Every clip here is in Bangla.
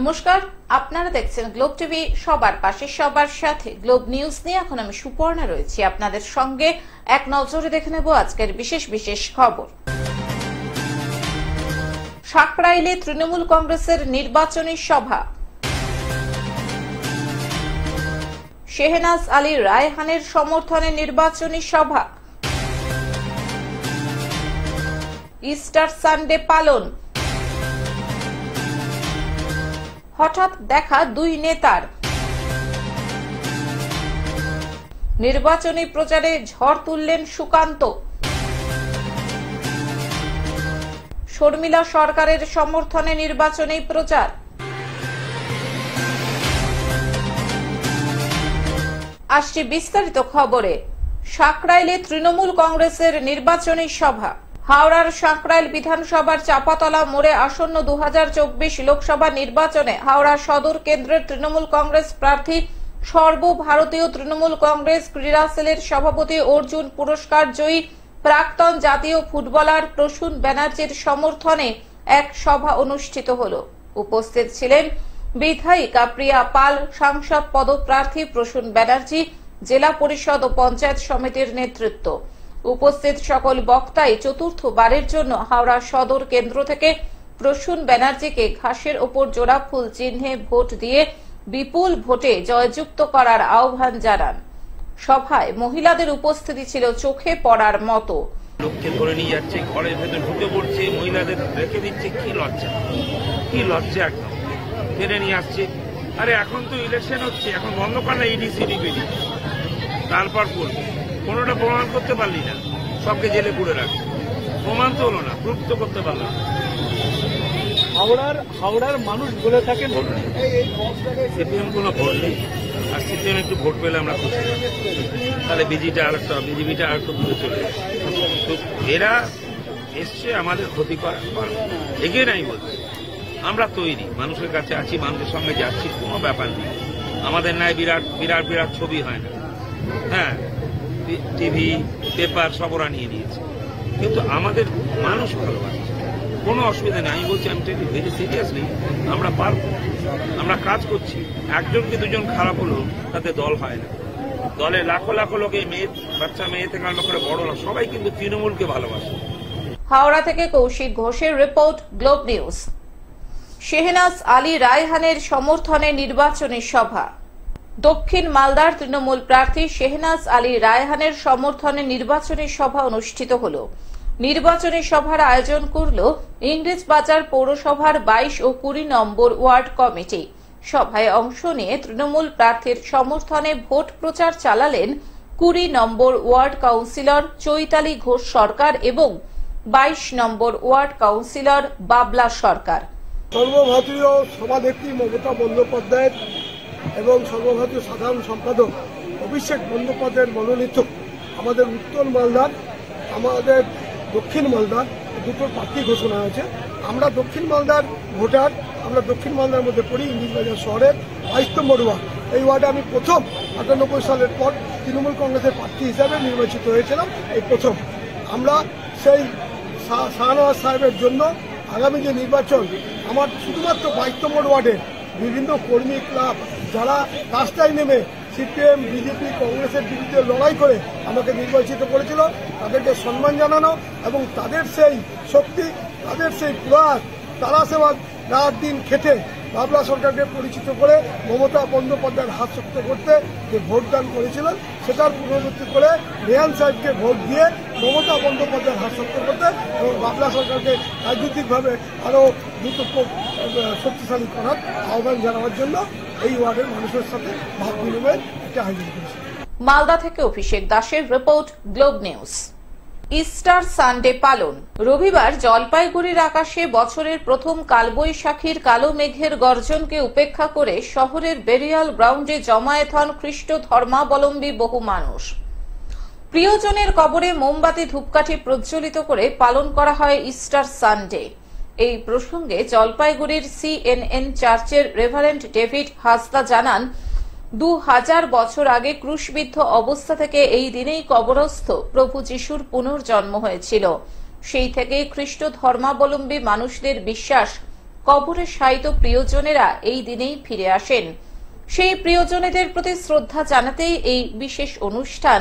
নমস্কার, আপনারা দেখছেন গ্লোব টিভি, সবার পাশে সবার সাথে। গ্লোব নিউজ নিয়ে এখন আমি সুপর্ণা রয়েছি আপনাদের সঙ্গে। এক নজরে দেখে নেব আজকের বিশেষ বিশেষ খবর। সাকরাইলে তৃণমূল কংগ্রেসের নির্বাচনী সভা। শেহনাজ আলী রায়হানের সমর্থনে নির্বাচনী সভা। ইস্টার সানডে পালন। হঠাৎ দেখা দুই নেতার। নির্বাচনী প্রচারে ঝড় তুললেন সুকান্ত। শর্মিলা সরকারের সমর্থনে নির্বাচনী প্রচার। আসছে বিস্তারিত খবরে। সাকরাইলে তৃণমূল কংগ্রেসের নির্বাচনী সভা। হাওড়ার সাকরাইল বিধানসভার চাপাতলা মোড়ে আসন্ন 2024 লোকসভা নির্বাচনে হাওড়া সদর কেন্দ্রের তৃণমূল কংগ্রেস প্রার্থী, সর্বভারতীয় তৃণমূল কংগ্রেস ক্রীড়া সেলের সভাপতি, অর্জুন পুরস্কার জয়ী প্রাক্তন জাতীয় ফুটবলার প্রসূন ব্যানার্জির সমর্থনে এক সভা অনুষ্ঠিত হল। উপস্থিত ছিলেন বিধায়িকা প্রিয়া পাল, সাংসদ পদপ্রার্থী প্রসূন ব্যানার্জি, জেলা পরিষদ ও পঞ্চায়েত সমিতির নেতৃত্ব। উপস্থিত সকল বক্তাই চতুর্থবারের জন্য হাওড়া সদর কেন্দ্র থেকে প্রসূন ব্যানার্জিকে ঘাসের ওপর জোড়া ফুল চিহ্নে ভোট দিয়ে বিপুল ভোটে জয়যুক্ত করার আহ্বান জানান। সভায় মহিলাদের উপস্থিতি ছিল চোখে পড়ার মতো। লোককে ধরে নিয়ে যাচ্ছে, ঘরের ভেতর ঢুকে পড়ছে, মহিলাদের রেখে দিচ্ছে। কি লজ্জা, কি লজ্জা! একদম টেনে নিয়ে আসছে। আরে এখন তো ইলেকশন হচ্ছে, এখন বন্ধ কর না ইডিসিডি বেরিয়ে, তারপর করবে। কোনোটা প্রমাণ করতে পারলি না, সবকে জেলে পুড়ে রাখছে। প্রমাণ তো হলো না, প্রুফ তো করতে পারলাম না। হাওড়ার মানুষ বলে থাকেন সিপিএম কোনো ভোট নেই, আর সিপিএম একটু ভোট পেলে আমরা খুশি। তাহলে বিজেপিটা আর একটু দূরে চলে যায়। তো এরা এসছে আমাদের ক্ষতি করার, এগিয়ে নাই বলছে। আমরা তৈরি, মানুষের কাছে আছি, মানুষের সঙ্গে যাচ্ছি, কোনো ব্যাপার নেই। আমাদের ন্যায় বিরাট ছবি হয় না। হ্যাঁ, টিভি পেপার সব ওরা নিয়ে নিয়েছে, কিন্তু আমাদের মানুষ ভালোবাসছে, কোনো অসুবিধা নেই। আমি বলছি, আমি টেলি ভেরি সিরিয়াসলি, আমরা পারবো, আমরা কাজ করছি। একজনকে দুজন খারাপ হলো তাতে দল হয় না। দলে লাখো লাখো লোকে, বাচ্চা মেয়ে থেকে আরম্ভ করে বড় লোক সবাই কিন্তু তৃণমূলকে ভালোবাসে। হাওড়া থেকে কৌশিক ঘোষের report, globe news. Shehnaz Ali রায়হানের সমর্থনে নির্বাচনী সভা। দক্ষিণ মালদার তৃণমূল প্রার্থী শেহনাজ আলী রায়হানের সমর্থনে নির্বাচনী সভা অনুষ্ঠিত হল। নির্বাচনী সভার আয়োজন করল ইংরেজবাজার পৌরসভার 22 ও 20 নম্বর ওয়ার্ড কমিটি। সভায় অংশ নিয়ে তৃণমূল প্রার্থীর সমর্থনে ভোট প্রচার চালালেন 20 নম্বর ওয়ার্ড কাউন্সিলর চৈতালি ঘোষ সরকার এবং 22 নম্বর ওয়ার্ড কাউন্সিলর বাবলা সরকার। সর্বভারতীয় সভানেত্রী মমতা বন্দ্যোপাধ্যায়ের এবং সর্বভারতীয় সাধারণ সম্পাদক অভিষেক বন্দ্যোপাধ্যায়ের মনোনীত আমাদের উত্তর মালদার, আমাদের দক্ষিণ মালদার দুটো প্রার্থী ঘোষণা হয়েছে। আমরা দক্ষিণ মালদার ভোটার, আমরা দক্ষিণ মালদার মধ্যে পড়ি, ইংরেজবাজার শহরের 22 নম্বর ওয়ার্ড। এই ওয়ার্ডে আমি প্রথম 98 সালের পর তৃণমূল কংগ্রেসের প্রার্থী হিসাবে নির্বাচিত হয়েছিলাম, এই প্রথম। আমরা সেই শাহনওয়াজ সাহেবের জন্য আগামী যে নির্বাচন, আমার শুধুমাত্র 22 নম্বর ওয়ার্ডের বিভিন্ন কর্মী ক্লাব যারা রাস্তায় নেমে সিপিএম, বিজেপি, কংগ্রেসের বিরুদ্ধে লড়াই করে আমাকে নির্বাচিত করেছিল, তাদেরকে সম্মান জানানো এবং তাদের সেই শক্তি, তাদের সেই প্রয়াস, তারা সেবার রাত দিন খেটে বাবলা সরকারকে পরিচিত করে মমতা বন্দ্যোপাধ্যায়ের হাত শক্ত করতে যে ভোটদান করেছিলেন, সেটার পুনরাবৃত্তি করে রেহান সাহেবকে ভোট দিয়ে মমতা বন্দ্যোপাধ্যায়ের হাত শক্ত করতে এবং বাবলা সরকারকে রাজনৈতিকভাবে আরও দ্রুত শক্তিশালী করার আহ্বান জানানোর জন্য এই ওয়ার্ডের মানুষের সাথে ভাব বিনিময়ের একটা আয়োজন করেছে। মালদা থেকে অভিষেক দাসের report, globe news. Easter Sunday পালন। রবিবার জলপাইগুড়ির আকাশে বছরের প্রথম কালবৈশাখীর কালো মেঘের গর্জনকে উপেক্ষা করে শহরের বেরিয়াল গ্রাউন্ডে জমায়েত হন খ্রিস্ট ধর্মাবলম্বী বহু মানুষ। প্রিয়জনের কবরে মোমবাতি ধূপকাঠি প্রজ্বলিত করে পালন করা হয় ইস্টার সানডে। এই প্রসঙ্গে জলপাইগুড়ির CNN চার্চের রেভারেন্ড ডেভিড হাসদা জানান, 2000 বছর আগে ক্রুশবিদ্ধ অবস্থা থেকে এই দিনেই কবরস্থ প্রভু যিশুর পুনর্জন্ম হয়েছিল। সেই থেকেই খ্রিস্ট ধর্মাবলম্বী মানুষদের বিশ্বাস কবরে শায়িত প্রিয়জনেরা এই দিনেই ফিরে আসেন। সেই প্রিয়জনেদের প্রতি শ্রদ্ধা জানাতেই এই বিশেষ অনুষ্ঠান,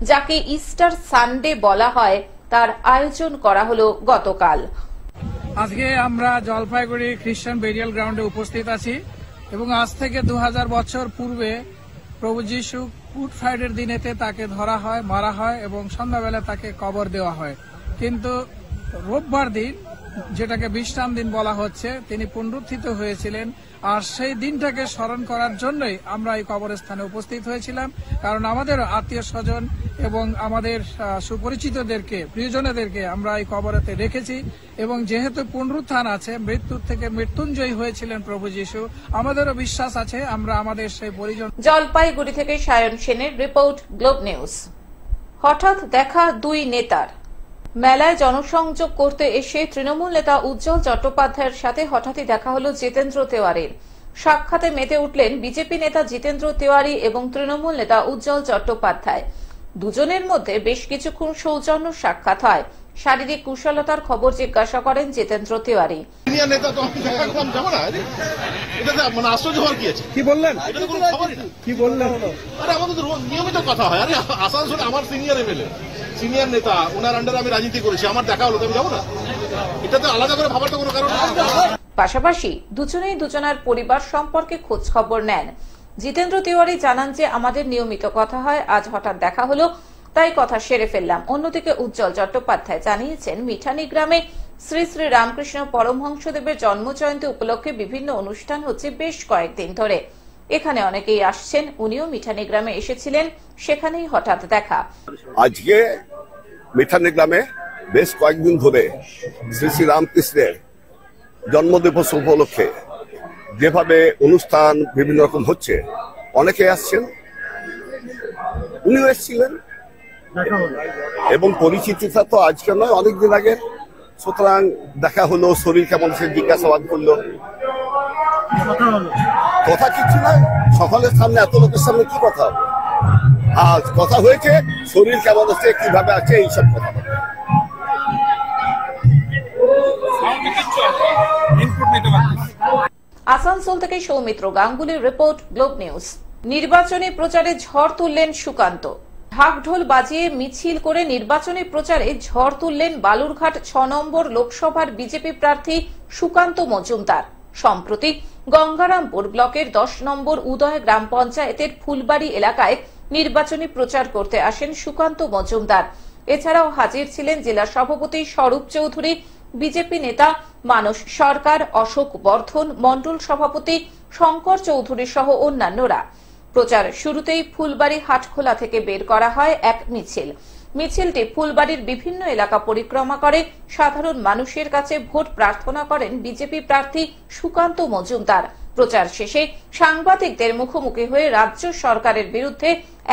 যাকে ইস্টার সানডে বলা হয়, তার আয়োজন করা হলো গতকাল। আজকে আমরা জলপাইগুড়ি খ্রিস্টান বেরিয়াল গ্রাউন্ডে উপস্থিত আছি এবং আজ থেকে 2000 বছর পূর্বে প্রভু যীশু গুড ফ্রাইডের দিনেতে তাকে ধরা হয়, মারা হয় এবং সন্ধ্যাবেলা তাকে কবর দেওয়া হয়। কিন্তু রোববার দিন, যেটাকে বিশ্রাম দিন বলা হচ্ছে, তিনি পুনরুত্থিত হয়েছিলেন। আর সেই দিনটাকে স্মরণ করার জন্যই আমরা এই কবরস্থানে উপস্থিত হয়েছিলাম, কারণ আমাদের আত্মীয় স্বজন এবং আমাদের সুপরিচিতদেরকে, প্রিয়জনেদেরকে আমরা এই কবরেতে রেখেছি। এবং যেহেতু পুনরুত্থান আছে, মৃত্যুর থেকে মৃত্যুঞ্জয়ী হয়েছিলেন প্রভু যীশু, আমাদেরও বিশ্বাস আছে আমরা আমাদের সেই পরিজন। জলপাইগুড়ি থেকে সায়ন সেনের রিপোর্ট, গ্লোব নিউজ। হঠাৎ দেখা দুই নেতার। মেলায় জনসংযোগ করতে এসে তৃণমূল নেতা উজ্জ্বল চট্টোপাধ্যায়ের সাথে হঠাৎই দেখা হলো জিতেন্দ্র তেওয়ারির। সাক্ষাতে মেতে উঠলেন বিজেপি নেতা জিতেন্দ্র তেওয়ারি এবং তৃণমূল নেতা উজ্জ্বল চট্টোপাধ্যায়। দুজনের মধ্যে বেশ কিছুক্ষণ সৌজন্য সাক্ষাৎ হয়। শারীরিক কুশলতার খবর জিজ্ঞাসা করেন জিতেন্দ্র তেওয়ারি। নিয়মিত কথা হয়। আরে আসানসোলে আমার সিনিয়র নেতা, ওনার আন্ডারে আমি রাজনীতি করেছি, আমার দেখা হলো, আমি যাবো না? এটাতে আলাদা করে ভাবার তো কোনো কারণ নেই। পাশাপাশি দুজনেই দুজনার পরিবার সম্পর্কে খোঁজ খবর নেন। জিতেন্দ্র তেওয়ারি জানান যে আমাদের নিয়মিত কথা হয়, আজ হঠাৎ দেখা হলো, তাই কথা সেরে ফেললাম। অন্যদিকে উজ্জ্বল চট্টোপাধ্যায় জানিয়েছেন, মিঠানি গ্রামে শ্রী শ্রী রামকৃষ্ণ পরমহংসদেবের জন্মজয়ন্তী উপলক্ষে বিভিন্ন অনুষ্ঠান হচ্ছে বেশ কয়েকদিন ধরে। এখানে অনেকেই আসছেন, উনিও মিঠানি গ্রামে এসেছিলেন, সেখানেই হঠাৎ দেখা। আজকে মিঠানি গ্রামে বেশ কয়েকদিন ধরে শ্রী শ্রী রামকৃষ্ণের জন্মদিবস উপলক্ষে যেভাবে অনুষ্ঠান বিভিন্ন রকম হচ্ছে, অনেকে আসছেন, উনিও এসেছিলেন এবং পরিচিতিটা তো আজকে নয়, অনেকদিন আগে। সুতরাং দেখা হলো, শরীর কেমন সে জিজ্ঞাসাবাদ করলো। কথা কিছু নয়, সকলের সামনে, এত লোকের সামনে কি কথা হবে? আর কথা হয়েছে শরীর কেমন আছে, কিভাবে আছে, এইসব কথা। আসানসোল থেকে সৌমিত্র গাঙ্গুলির রিপোর্ট, গ্লোব নিউজ। নির্বাচনী প্রচারে ঝড় তুললেন সুকান্ত। ঢাকঢোল বাজিয়ে মিছিল করে নির্বাচনী প্রচারে ঝড় তুললেন বালুরঘাট 6 নম্বর লোকসভার বিজেপি প্রার্থী সুকান্ত মজুমদার। সম্প্রতি গঙ্গারামপুর ব্লকের 10 নম্বর উদয় গ্রাম পঞ্চায়েতের ফুলবাড়ি এলাকায় নির্বাচনী প্রচার করতে আসেন সুকান্ত মজুমদার। এছাড়াও হাজির ছিলেন জেলা সভাপতি স্বরূপ চৌধুরী, বিজেপি নেতা মানস সরকার, অশোক বর্ধন, মণ্ডল সভাপতি শঙ্কর চৌধুরী সহ অন্যান্যরা। প্রচার শুরুতেই ফুলবাড়ি হাটখোলা থেকে বের করা হয় এক মিছিল। মিছিলটি ফুলবাড়ির বিভিন্ন এলাকা পরিক্রমা করে সাধারণ মানুষের কাছে ভোট প্রার্থনা করেন বিজেপি প্রার্থী সুকান্ত মজুমদার। প্রচার শেষে সাংবাদিকদের মুখোমুখি হয়ে রাজ্য সরকারের বিরুদ্ধে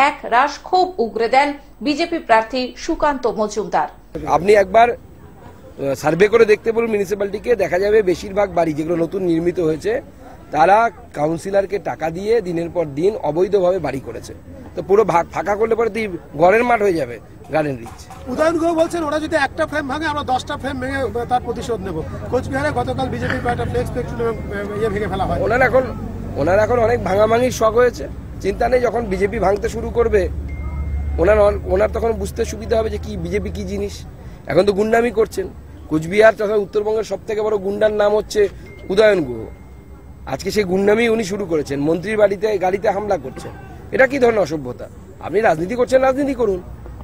এক রাশ ক্ষোভ উগরে দেন বিজেপি প্রার্থী সুকান্ত মজুমদার। আপনি একবার সার্ভে করে দেখতে বলুন মিউনিসিপ্যালিটিকে, দেখা যাবে বেশিরভাগ বাড়ি যেগুলো নতুন নির্মিত হয়েছে, তারা কাউন্সিলরকে টাকা দিয়ে দিনের পর দিন অবৈধভাবে বাড়ি করেছে। তো পুরো ফাঁকা করলে পরে ঘরের মাঠ হয়ে যাবে গার্ডেন রিচ। উদয়ন গুহ বলছেন, ওরা যদি একটা ফ্রেম ভাঙে, আমরা 10টা ফ্রেম ভেঙে তার প্রতিশোধ নেব। কোচবিহারে গতকাল বিজেপির কয়েকটা ফ্লেক্স ভেঙে ফেলা হয়। ওনার এখন অনেক ভাঙাভাঙির শখ হয়েছে, চিন্তা নেই। যখন বিজেপি ভাঙতে শুরু করবে, ওনার তখন বুঝতে সুবিধা হবে যে কি বিজেপি কি জিনিস। এখন তো গুন্ডামি করছেন। কোচবিহার তথা উত্তরবঙ্গের সব থেকে বড় গুন্ডার নাম হচ্ছে উদয়ন গুহ। আজকে সেই গুন্ডামি উনি শুরু করেছেন, মন্ত্রীর গাড়িতে হামলা করছেন। এটা কি ধরনের অসভ্যতা? আপনি রাজনীতি করছেন, রাজনীতি করুন,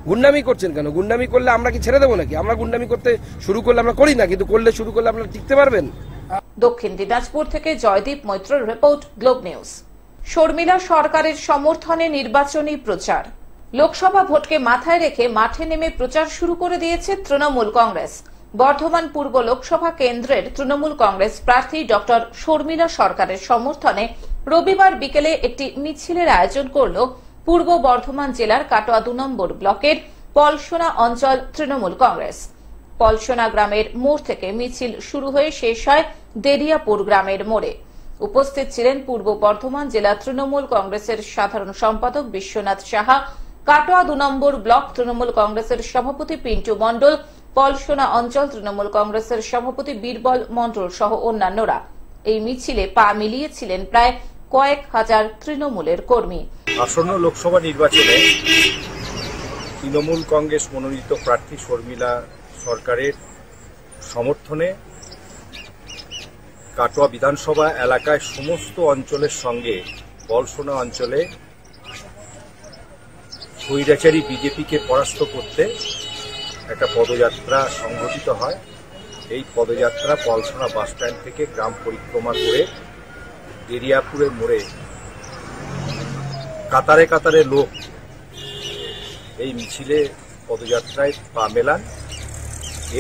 গুন্ডামি করছেন কেন? গুন্ডামি করলে আমরা কি ছেড়ে দেবো নাকি? আমরা গুন্ডামি করতে শুরু করলে আমরা করি না, কিন্তু করলে শুরু করলে আপনারা টিকতে পারবেন? দক্ষিণ দিনাজপুর থেকে জয়দীপ মৈত্রর রিপোর্ট, গ্লোব নিউজ। শর্মিলা সরকারের সমর্থনে নির্বাচনী প্রচার। লোকসভা ভোটকে মাথায় রেখে মাঠে নেমে প্রচার শুরু করে দিয়েছে তৃণমূল কংগ্রেস। বর্ধমান পূর্ব লোকসভা কেন্দ্রের তৃণমূল কংগ্রেস প্রার্থী ডক্টর শর্মিলা সরকারের সমর্থনে রবিবার বিকেলে একটি মিছিলের আয়োজন করল পূর্ব বর্ধমান জেলার কাটোয়া 2 নম্বর ব্লকের পলসোনা অঞ্চল তৃণমূল কংগ্রেস। পলসোনা গ্রামের মোড় থেকে মিছিল শুরু হয়ে শেষ হয় দেরিয়াপুর গ্রামের মোড়ে। উপস্থিত ছিলেন পূর্ব বর্ধমান জেলা তৃণমূল কংগ্রেসের সাধারণ সম্পাদক বিশ্বনাথ সাহা, কাটোয়া 2 নম্বর ব্লক তৃণমূল কংগ্রেসের সভাপতি পিন্টু মণ্ডল, পলসোনা অঞ্চল তৃণমূল কংগ্রেসের সভাপতি বীরবল মণ্ডল সহ অন্যান্যরা। এই মিছিলে পা মিলিয়েছিলেন প্রায় কয়েক হাজার তৃণমূলের কর্মী। আসন্ন লোকসভা নির্বাচনে তৃণমূল কংগ্রেস মনোনীত প্রার্থী শর্মিলা সরকারের সমর্থনে কাটোয়া বিধানসভা এলাকায় সমস্ত অঞ্চলের সঙ্গে বলসোনা অঞ্চলে স্বৈরাচারী বিজেপিকে পরাস্ত করতে একটা পদযাত্রা সংগঠিত হয়। এই পদযাত্রা বলসোনা বাসস্ট্যান্ড থেকে গ্রাম পরিক্রমা করে দেরিয়াপুরের মোড়ে কাতারে কাতারে লোক এই মিছিলে পদযাত্রায় পা মেলান।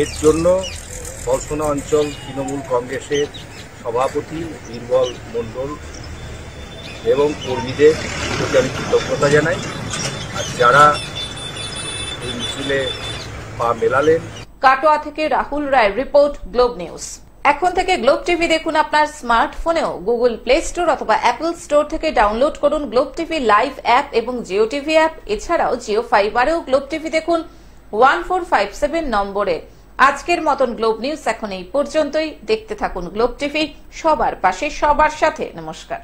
এর জন্য বলসোনা অঞ্চল তৃণমূল কংগ্রেসের সভাপতি বীরবল মণ্ডল এবং কর্মীদের প্রতি আমি কৃতজ্ঞতা জানাই। আর যারা এই মিছিলে পা মেলালেন। কাটোয়া থেকে রাহুল রায়ের রিপোর্ট, গ্লোব নিউজ। এখন থেকে গ্লোব টিভি দেখুন আপনার স্মার্টফোনেও। গুগল প্লে স্টোর অথবা অ্যাপল স্টোর থেকে ডাউনলোড করুন গ্লোব টিভি লাইভ অ্যাপ এবং জিও টিভি অ্যাপ। এছাড়াও জিও ফাইবারেও গ্লোব টিভি দেখুন 1457 নম্বরে। আজকের মতন গ্লোব নিউজ এখন এই পর্যন্তই। দেখতে থাকুন গ্লোব টিভি, সবার পাশে সবার সাথে। নমস্কার।